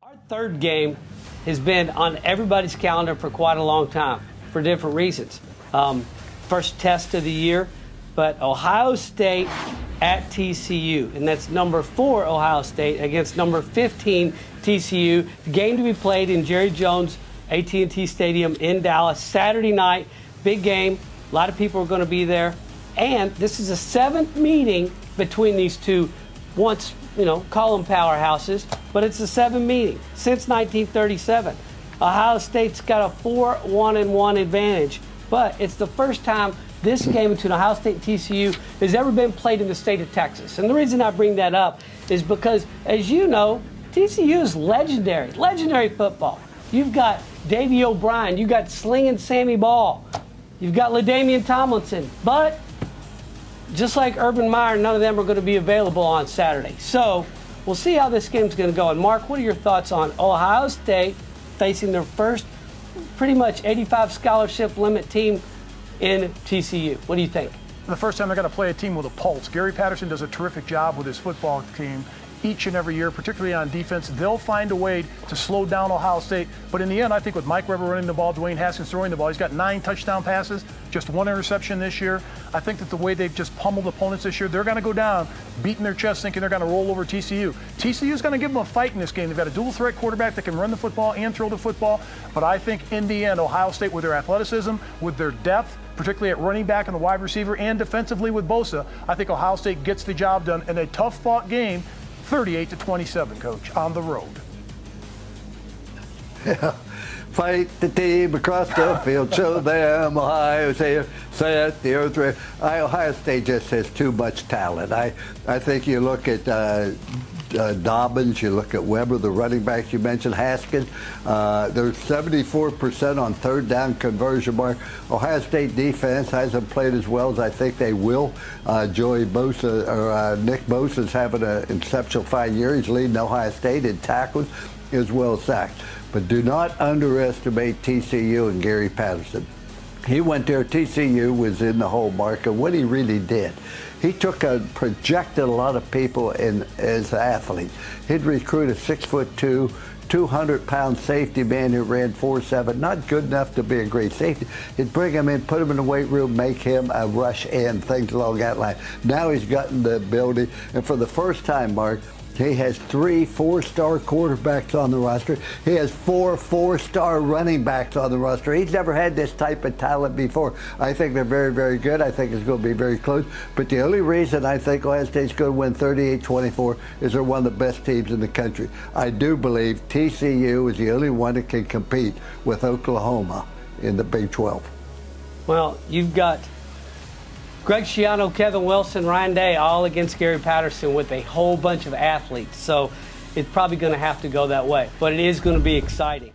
Our third game has been on everybody's calendar for quite a long time for different reasons. First test of the year, but Ohio State at TCU, and that's number 4 Ohio State against number 15 TCU. The game to be played in Jerry Jones AT&T Stadium in Dallas Saturday night. Big game. A lot of people are going to be there, and this is the 7th meeting between these two. Once, call them powerhouses, but it's the 7th meeting since 1937. Ohio State's got a 4-1-1 advantage, but it's the first time this game between Ohio State and TCU has ever been played in the state of Texas. And the reason I bring that up is because, as you know, TCU is legendary football. You've got Davey O'Brien, you've got Slinging Sammy Ball, you've got LaDainian Tomlinson, but just like Urban Meyer, none of them are going to be available on Saturday. So we'll see how this game's going to go. And Mark, what are your thoughts on Ohio State facing their first pretty much 85 scholarship limit team in TCU? What do you think? The first time they're going to play a team with a pulse. Gary Patterson does a terrific job with his football team each and every year, particularly on defense. They'll find a way to slow down Ohio State. But in the end, I think with Mike Weber running the ball, Dwayne Haskins throwing the ball, he's got 9 touchdown passes, just 1 interception this year. I think that the way they've just pummeled opponents this year, they're going to go down, beating their chest, thinking they're going to roll over TCU. TCU's going to give them a fight in this game. They've got a dual-threat quarterback that can run the football and throw the football. But I think in the end, Ohio State, with their athleticism, with their depth, particularly at running back and the wide receiver, and defensively with Bosa, I think Ohio State gets the job done in a tough-fought game, 38-27, Coach, on the road. Yeah. Fight the team across the field, show them Ohio State, set the earth. Ohio State just has too much talent. I think you look at Dobbins, you look at Weber, the running backs you mentioned, Haskins. They're 74% on third down conversion mark. Ohio State defense hasn't played as well as I think they will. Joey Bosa, or Nick Bosa's having an exceptional fine year. He's leading Ohio State in tackles as well as sacks. But do not underestimate TCU and Gary Patterson. He went there, TCU was in the whole market. What he really did, he projected a lot of people as athletes. He'd recruit a 6'2", 200-pound safety man who ran 4.7, not good enough to be a great safety. He'd bring him in, put him in the weight room, make him a rush end, things along that line. Now he's gotten the ability, and for the first time, Mark, he has 3 4-star quarterbacks on the roster. He has 4 4-star running backs on the roster. He's never had this type of talent before. I think they're very, very good. I think it's going to be very close. But the only reason I think Ohio State's going to win 38-24 is they're one of the best teams in the country. I do believe TCU is the only one that can compete with Oklahoma in the Big 12. Well, you've got Greg Schiano, Kevin Wilson, Ryan Day, all against Gary Patterson with a whole bunch of athletes. So it's probably going to have to go that way. But it is going to be exciting.